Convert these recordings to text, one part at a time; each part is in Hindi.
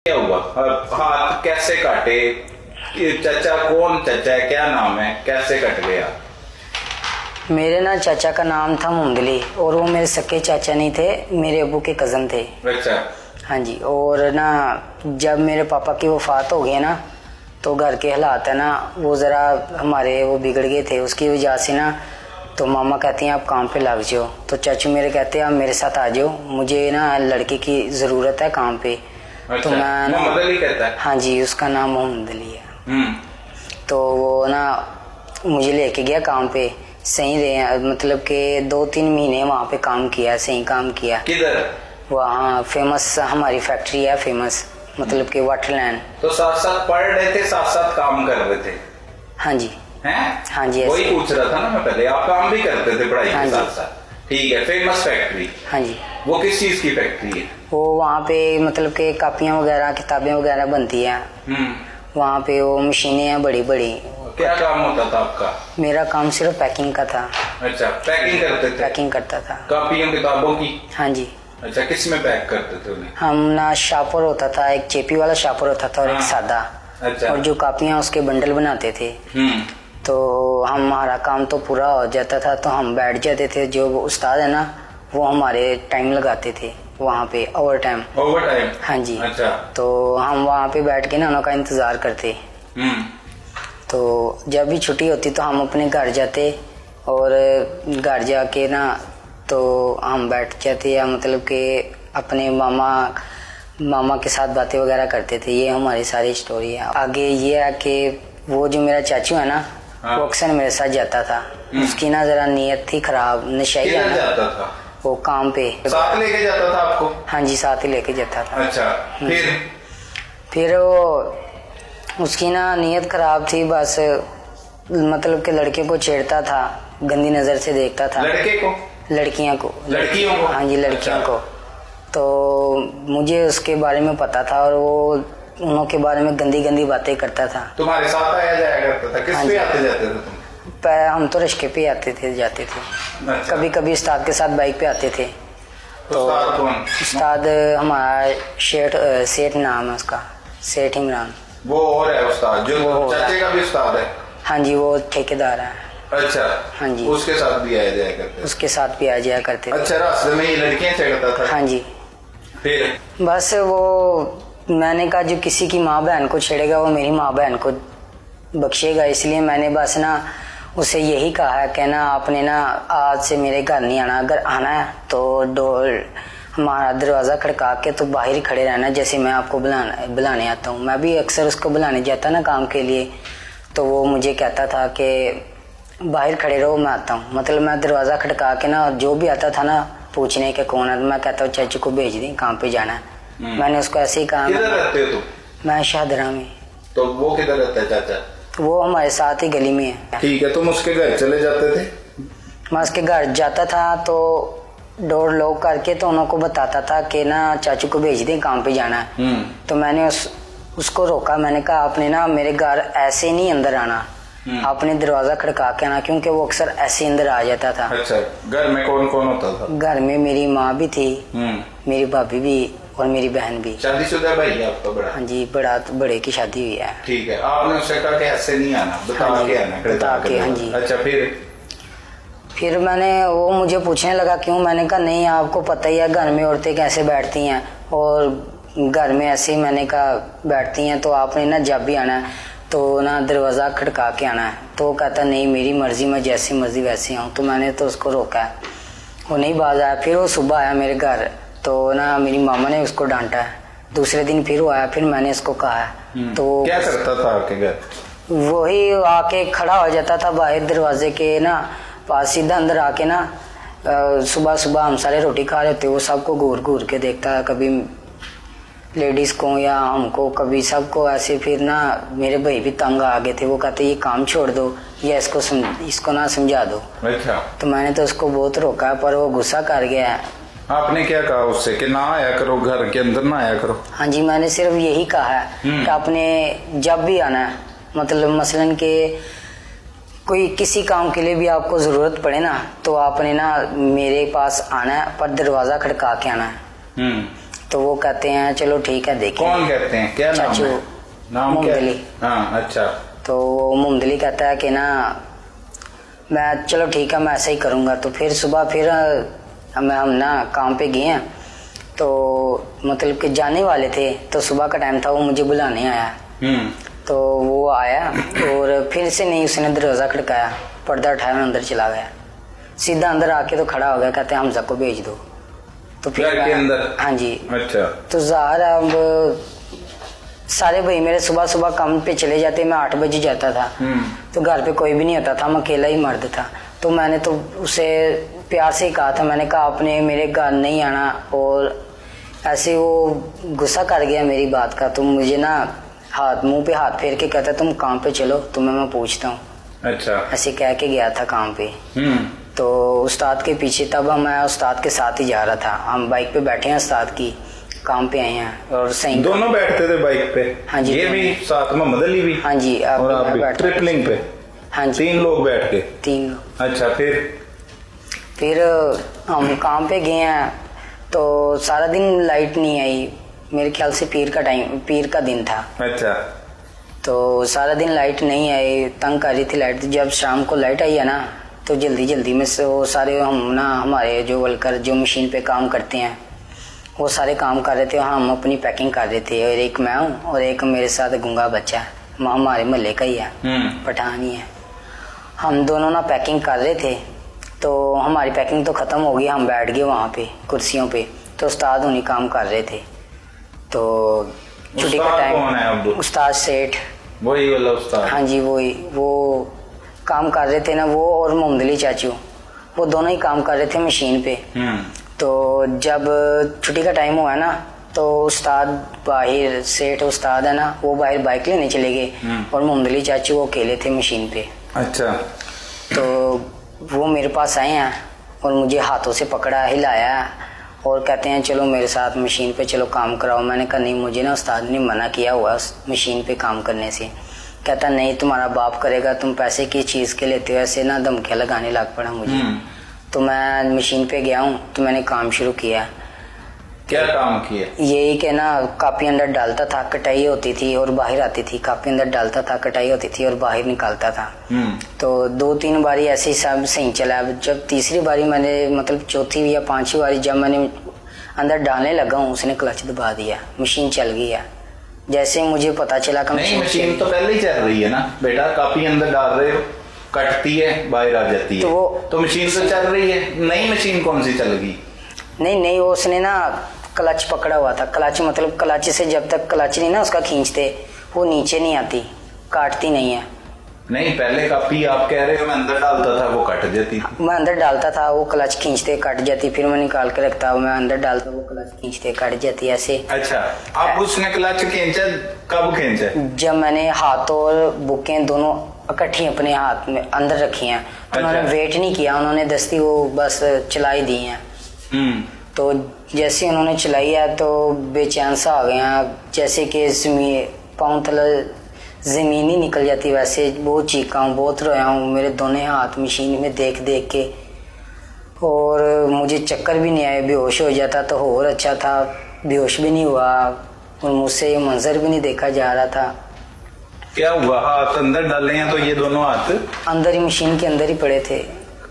क्या हुआ? हाथ कैसे काटे? चाचा कौन चाचा है, क्या नाम है, कैसे कट गया? मेरे ना चाचा का नाम था मुंदली और वो मेरे सके चाचा नहीं थे, मेरे अब्बू के कज़न थे। अच्छा। हाँ जी। और ना जब मेरे पापा की वफात हो गई ना तो घर के हालात है ना वो ज़रा हमारे वो बिगड़ गए थे, उसकी वजह से ना तो मामा कहती हैं आप काम पे लग जाओ, तो चाचू मेरे कहते हैं आप मेरे साथ आ जाओ, मुझे ना लड़के की ज़रूरत है काम पे। अच्छा, तो मैं ना मोहम्मद अली कहता है? हाँ जी, उसका नाम मोहम्मद अली है। तो वो ना मुझे लेके गया काम पे, सही रहे, मतलब कि 2-3 महीने वहाँ पे काम किया, सही काम किया। किधर? वहाँ फेमस हमारी फैक्ट्री है, फेमस मतलब कि वाटरलैंड। तो साथ साथ पढ़ रहे थे, साथ साथ काम कर रहे थे? हाँ जी। हैं? हाँ जी, वही ऐसे। पूछ रहा था ना मैं पहले, आप काम भी करते थे पढ़ाई हाँ के जी। साथ साथ? ठीक है, फेमस फैक्ट्री। हाँ जी। वो किस चीज की फैक्ट्री है? वो वहाँ पे मतलब कि कापियाँ वगैरह किताबें वगैरह बनती हैं। वहाँ पे वो मशीनें हैं बड़ी बड़ी। क्या काम होता था आपका? मेरा काम सिर्फ पैकिंग का था। अच्छा, पैकिंग करते थे? पैकिंग करता था कॉपियों किताबों की? हाँ जी। अच्छा, किस में पैक करते थे उन्हें? हम ना शापर होता था, एक चेपी वाला शापर होता था और एक सादा। अच्छा। और जो कापियाँ उसके बंडल बनाते थे। तो हमारा काम तो पूरा हो जाता था तो हम बैठ जाते थे, जो उस्ताद है ना वो हमारे टाइम लगाते थे वहाँ पे, ओवर टाइम। Over time? हाँ जी। अच्छा। तो हम वहाँ पे बैठ के ना उनका इंतज़ार करते। तो जब भी छुट्टी होती तो हम अपने घर जाते और घर जाके ना तो हम बैठ जाते या मतलब कि अपने मामा के साथ बातें वगैरह करते थे। ये हमारी सारी स्टोरी है। आगे ये है कि वो जो मेरा चाचू है ना वो अक्सर मेरे साथ जाता था। उसकी ना जरा नीयत थी खराब, नशाई है ना। जाता था वो काम पे साथ लेके जाता था आपको? हाँ जी, साथ ही लेके जाता था। अच्छा, फिर वो उसकी ना नीयत खराब थी, बस मतलब कि लड़के को छेड़ता था, गंदी नजर से देखता था। लड़के को? लड़कियों को। लड़कियों को? हाँ जी, लड़कियों अच्छा। को। तो मुझे उसके बारे में पता था और वो उन्हों के बारे में गंदी गंदी बातें करता था। तुम्हारे साथ आया जाया करता था? किस हाँ पे जी। आते जाते थे तुम? हम तो रिश्के पे आते थे, जाते थे। अच्छा। कभी कभी उस्ताद के साथ बाइक पे आते थे। तो उस्ताद कौन? उस्ताद हमारा सेठ नाम है उसका, सेठ इमरान। वो और है उस्ताद जो वो चाचे का भी उस्ताद है? हाँ जी, वो ठेकेदार है। अच्छा। हाँ जी। उसके साथ भी आया जाया करते? उसके साथ भी आ जाया करते थे। अच्छा, रास्ते में ये लड़कियां छेड़ता था? हाँ जी। फिर? बस वो मैंने कहा जो किसी की माँ बहन को छेड़ेगा वो मेरी माँ बहन को बख्शेगा, इसलिए मैंने बस ना उसे यही कहा है कि ना आपने ना आज से मेरे घर नहीं आना, अगर आना है तो डोर हमारा दरवाज़ा खड़का के तो बाहर ही खड़े रहना, जैसे मैं आपको बुलाने आता हूँ। मैं भी अक्सर उसको बुलाने जाता ना काम के लिए, तो वो मुझे कहता था कि बाहर खड़े रहो मैं आता हूँ। मतलब मैं दरवाज़ा खड़का के ना जो भी आता था ना पूछने के कौन है, मैं कहता हूँ चाचू को भेज दें, काम पे जाना है। मैंने उसको ऐसे ही कहा। किधर रहते हो तुम? मैं शाहदरा में। तो वो किधर रहता है चाचा? वो हमारे साथ ही गली में है। ठीक है, तुम उसके घर चले जाते थे? मैं उसके घर जाता था तो डोर लॉक करके तो उनको बताता था कि ना चाचू को भेज दें, काम पे जाना है। तो मैंने उसको रोका, मैंने कहा आपने ना मेरे घर ऐसे नहीं अंदर आना, आपने दरवाजा खड़का के आना, क्योंकि वो अक्सर ऐसे अंदर आ जाता था। अच्छा, घर में कौन कौन होता था? घर में मेरी माँ भी थी, मेरी भाभी भी और मेरी बहन भी। शादीशुदा भाई है आपका बड़ा? हाँ जी, बड़े की शादी हुई है। ठीक है, आपने उससे कहा कि ऐसे नहीं आना, बता के आना, बता के। हाँ जी। अच्छा, फिर मैंने वो मुझे पूछने लगा क्यों, मैंने कहा नहीं आपको पता ही है घर में औरतें कैसे बैठती हैं और घर में ऐसे ही मैंने कहा बैठती हैं, तो आपने ना जब भी आना है तो ना दरवाज़ा खड़का के आना है। तो वो कहता नहीं मेरी मर्जी, मैं जैसी मर्जी वैसी आऊँ। तो मैंने तो उसको रोका, वो नहीं बाज आया। फिर वो सुबह आया मेरे घर तो ना मेरी मामा ने उसको डांटा है। दूसरे दिन फिर वो आया, फिर मैंने उसको कहा। तो क्या करता था आपके घर? वही आके खड़ा हो जाता था बाहर दरवाजे के ना पास, सीधा अंदर आके ना सुबह सुबह हम सारे रोटी खा रहे थे, वो सबको घूर घूर के देखता है, कभी लेडीज को या हमको, कभी सबको ऐसे। फिर ना मेरे भाई भी तंग आ गए थे, वो कहते ये काम छोड़ दो या इसको ना समझा दो। अच्छा। तो मैंने तो उसको बहुत रोका पर वो गुस्सा कर गया। आपने क्या कहा उससे कि ना आया करो, घर के अंदर ना आया करो? हाँ जी, मैंने सिर्फ यही कहा है कि आपने जब भी आना है, मतलब मसलन के कोई किसी काम के लिए भी आपको ज़रूरत पड़े ना तो आपने ना मेरे पास आना है, पर दरवाज़ा खड़का के आना है। तो वो कहते हैं चलो ठीक है देखें। कौन कहते हैं, क्या नाम चाचू है? नाम क्या है? मुमदली। हाँ अच्छा। तो वो मुमदली कहता है कि ना मैं चलो ठीक है मैं ऐसा ही करूँगा। तो फिर सुबह फिर हम ना काम पे गए हैं, तो मतलब कि जाने वाले थे, तो सुबह का टाइम था, वो मुझे बुलाने आया। तो वो आया और फिर से नहीं उसने दरवाज़ा खड़काया, पर्दा उठाया, अंदर चला गया। सीधा अंदर आके तो खड़ा हो गया, कहते हैं हमजा को भेज दो। तो फिर घर के अंदर? हाँ जी। अच्छा। तो ज़ाहिर अब सारे भाई मेरे सुबह सुबह काम पे चले जाते, मैं 8 बजे जाता था। तो घर पे कोई भी नहीं होता था, मैं अकेला ही मर्द था। तो मैंने तो उसे प्यार से ही कहा था, मैंने कहा आपने मेरे घर नहीं आना। और ऐसे वो गुस्सा कर गया मेरी बात का। तो मुझे ना मुंह पे हाथ फेर के कहता तुम काम पे चलो, तुम्हें मैं पूछता हूँ। अच्छा। ऐसे कह के गया था काम पे। तो उस्ताद के पीछे, तब मैं उस्ताद के साथ ही जा रहा था। हम बाइक पे बैठे हैं, उस्ताद की काम पे आए हैं और सही दोनों बैठते थे बाइक पे? हाँ जी। ये भी साथ में मोहम्मद अली भी? हाँ जी। और आप भी ट्रिपलिंग पे? हाँ जी। 3 लोग बैठ के? 3 लोग। अच्छा। फिर हम काम पे गए हैं, तो सारा दिन लाइट नहीं आई। मेरे ख्याल से पीर का दिन था। अच्छा। तो सारा दिन लाइट नहीं आई, तंग कर रही थी लाइट। जब शाम को लाइट आई है ना, तो जल्दी जल्दी में से वो सारे हमारे जो वर्कर जो मशीन पे काम करते हैं वो सारे काम कर रहे थे, हम अपनी पैकिंग कर रहे थे। और एक मैं हूँ और एक मेरे साथ गूंगा बच्चा है, हमारे मोहल्ले का ही है, पठान ही है। हम दोनों ना पैकिंग कर रहे थे। तो हमारी पैकिंग तो ख़त्म हो गई, हम बैठ गए वहाँ पे कुर्सियों पे। तो उस्ताद उन्हीं काम कर रहे थे। तो छुट्टी का टाइम, उस्ताद सेठ, वही वाला उस्ताद? हाँ जी वही। वो काम कर रहे थे ना, वो और मोहम्मद चाचू, वो दोनों ही काम कर रहे थे मशीन पे। तो जब छुट्टी का टाइम हुआ ना, तो उस्ताद बाहर, सेठ उस्ताद है ना, वो बाहर बाइक लेने चले गए और मोहम्मद चाचू वो अकेले थे मशीन पे। अच्छा। तो वो मेरे पास आए हैं और मुझे हाथों से पकड़ा, हिलाया और कहते हैं चलो मेरे साथ मशीन पे चलो काम कराओ। मैंने कहा नहीं, मुझे ना उस्ताद ने मना किया हुआ उस मशीन पे काम करने से। कहता नहीं तुम्हारा बाप करेगा, तुम पैसे की चीज़ के लेते हो। ऐसे ना धमकियाँ लगाने लग पड़ा मुझे। तो मैं मशीन पे गया हूँ, तो मैंने काम शुरू किया। क्या काम किया? यही कि ना कापी अंदर डालता था, कटाई होती थी और बाहर आती थी। कापी अंदर डालता था, कटाई होती थी और बाहर निकालता था। तो 2-3 बारी ऐसे ही सब सही चला। जब तीसरी बारी मैंने, मतलब चौथी या 5वीं बारी जब मैंने अंदर डालने लगा हूँ, उसने क्लच दबा दिया, मशीन चल गई है। जैसे मुझे पता चला कि मशीन तो पहले ही चल रही है ना बेटा, कापी अंदर डाल रहे हो, कटती है बाहर आ जाती है, तो मशीन तो चल रही है। नई मशीन कौन सी चल गई? नहीं वो उसने ना क्लच पकड़ा हुआ था। क्लच मतलब क्लच से जब तक क्लच नहीं ना उसका खींचते, वो नीचे नहीं आती, काटती नहीं है। नहीं पहले कापी आप कह रहे हो मैं अंदर डालता था वो कट जाती थी। मैं अंदर डालता था, वो क्लच खींचते कट जाती, फिर मैं निकाल के रखता, मैं अंदर डालता, वो क्लच खींचते कट जाती ऐसे। अच्छा। अब उसने क्लच खींचा, कब खींचा? जब मैंने हाथ और बुकें दोनों इकट्ठी अपने हाथ में अंदर रखी हैं। तो उन्होंने वेट नहीं किया, उन्होंने दस्ती वो बस चलाई दी है। तो जैसे उन्होंने चलाई है तो बेचैन सा आ गया, जैसे कि पाँव तले ज़मीन ही निकल जाती, वैसे बहुत चीखा हूँ, बहुत रोया हूँ। मेरे दोनों हाथ मशीन में देख देख के, और मुझे चक्कर भी नहीं आया, बेहोश हो जाता तो और अच्छा था, बेहोश भी नहीं हुआ और मुझसे ये मंजर भी नहीं देखा जा रहा था। क्या हुआ? हाथ अंदर डाले हैं तो ये दोनों हाथ अंदर ही मशीन के अंदर ही पड़े थे,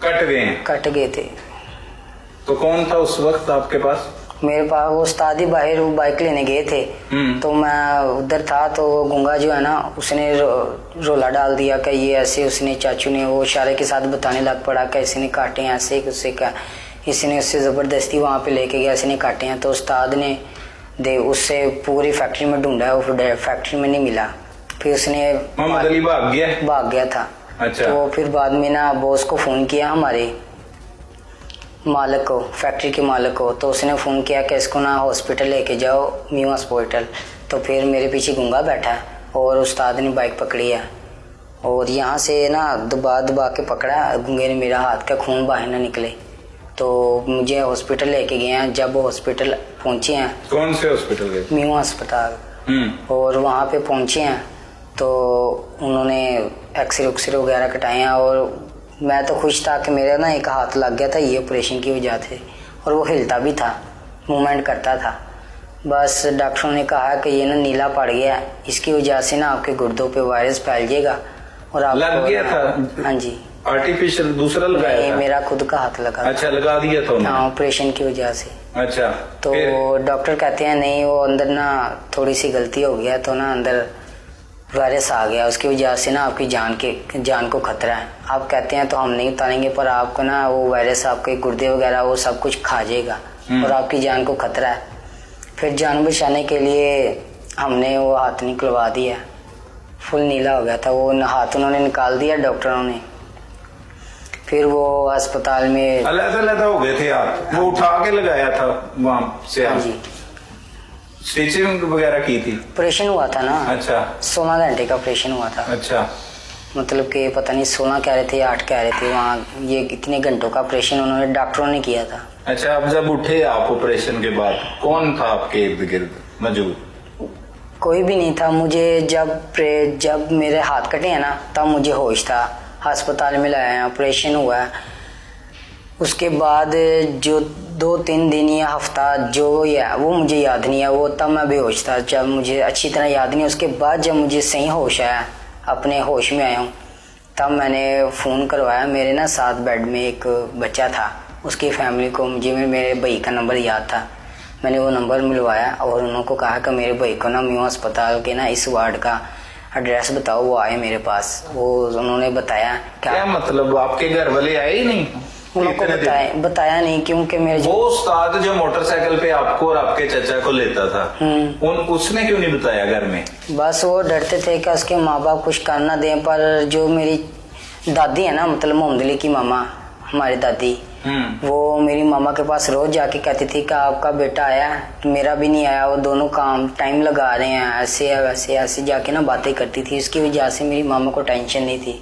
कट गए थे। तो कौन था उस वक्त आपके पास? मेरे पास वो उस्ताद ही बाहर वो बाइक लेने गए थे। तो मैं उधर था, तो गूंगा जो है ना उसने रोला डाल दिया कि ये ऐसे, उसने चाचू ने वो इशारे के साथ बताने लग पड़ा कि इसने काटे हैं ऐसे, उससे क्या, इसने उससे ज़बरदस्ती वहाँ पे लेके गया, इसने काटे हैं। तो उस्ताद ने उससे पूरी फैक्ट्री में ढूंढा, वो फैक्ट्री में नहीं मिला। फिर उसने भाग गया था। अच्छा। तो फिर बाद में ना बॉस को फ़ोन किया, हमारे मालिक को, फैक्ट्री के मालिक को। तो उसने फ़ोन किया कि इसको ना हॉस्पिटल लेके जाओ, न्यू हॉस्पिटल। तो फिर मेरे पीछे गूंगा बैठा और उस्ताद ने बाइक पकड़ी है और यहाँ से ना दबा के पकड़ा गूंगे ने, मेरा हाथ का खून बाहर ना निकले। तो मुझे हॉस्पिटल लेके गए हैं। जब हॉस्पिटल पहुँचे हैं, कौन से हॉस्पिटल गए? न्यू अस्पताल। और वहाँ पे पहुँचे हैं तो उन्होंने एक्सरे वगैरह कटाए हैं और मैं तो खुश था कि मेरा ना एक हाथ लग गया था ये ऑपरेशन की वजह से, और वो हिलता भी था, मूवमेंट करता था। बस डॉक्टरों ने कहा कि ये ना नीला पड़ गया है, इसकी वजह से ना आपके गुर्दों पे वायरस फैल जाएगा और आप लग गया था। हाँ जी। आर्टिफिशियल दूसरा लगाया था? मेरा खुद का हाथ लगा। अच्छा, लगा दिया था उन्होंने? हाँ, ऑपरेशन की वजह से। अच्छा, तो डॉक्टर कहते हैं नहीं, वो अंदर ना थोड़ी सी गलती हो गया, तो ना अंदर वायरस आ गया, उसकी वजह से ना आपकी जान को खतरा है। आप कहते हैं तो हम नहीं उतारेंगे, पर आपको ना वो वायरस आपके गुर्दे वगैरह वो सब कुछ खा जाएगा और आपकी जान को खतरा है। फिर जान बचाने के लिए हमने वो हाथ निकलवा दिया, फुल नीला हो गया था वो हाथ, उन्होंने निकाल दिया डॉक्टरों ने। फिर वो अस्पताल में अलग हो गए थे आप? वो उठा के लगाया था वहां से? हाँ जी। स्टिचिंग वगैरह की थी? ऑपरेशन हुआ था ना। अच्छा। 16 घंटे का ऑपरेशन हुआ था। अच्छा। मतलब कि पता नहीं 16 कह रहे थे या 8 कह रहे थे, वहाँ ये इतने घंटों का ऑपरेशन उन्होंने डॉक्टरों ने किया था। अच्छा, अब जब उठे आप ऑपरेशन के बाद, कौन था आपके इर्द गिर्द मौजूद? कोई भी नहीं था। मुझे जब मेरे हाथ कटे हैं ना, तब मुझे होश था। अस्पताल में लाया है, ऑपरेशन हुआ है, उसके बाद जो 2-3 दिन या हफ्ता जो है वो मुझे याद नहीं है, वो तब मैं बेहोश था, जब मुझे अच्छी तरह याद नहीं। उसके बाद जब मुझे सही होश आया, अपने होश में आया हूँ, तब मैंने फ़ोन करवाया। मेरे ना साथ बेड में एक बच्चा था, उसकी फैमिली को मुझे मेरे भाई का नंबर याद था, मैंने वो नंबर मिलवाया और उनको कहा कि मेरे भाई को ना म्यू अस्पताल के ना इस वार्ड का एड्रेस बताओ। वो आए मेरे पास, वो उन्होंने बताया। क्या मतलब आपके घर वाले आए ही नहीं? उनको बताया नहीं, क्योंकि मेरे वो उस्ताद जो मोटरसाइकिल पे आपको और आपके चाचा को लेता था, उसने क्यों नहीं बताया घर में? बस वो डरते थे कि उसके माँ बाप कुछ कर ना दें। पर जो मेरी दादी है ना, मतलब मोहम्मद अली की मामा, हमारी दादी, वो मेरी मामा के पास रोज जाके कहती थी कि आपका बेटा आया, मेरा भी नहीं आया, वो दोनों काम टाइम लगा रहे हैं, ऐसे है वैसे, ऐसे जाके ना बातें करती थी। उसकी वजह से मेरी मामा को टेंशन नहीं थी।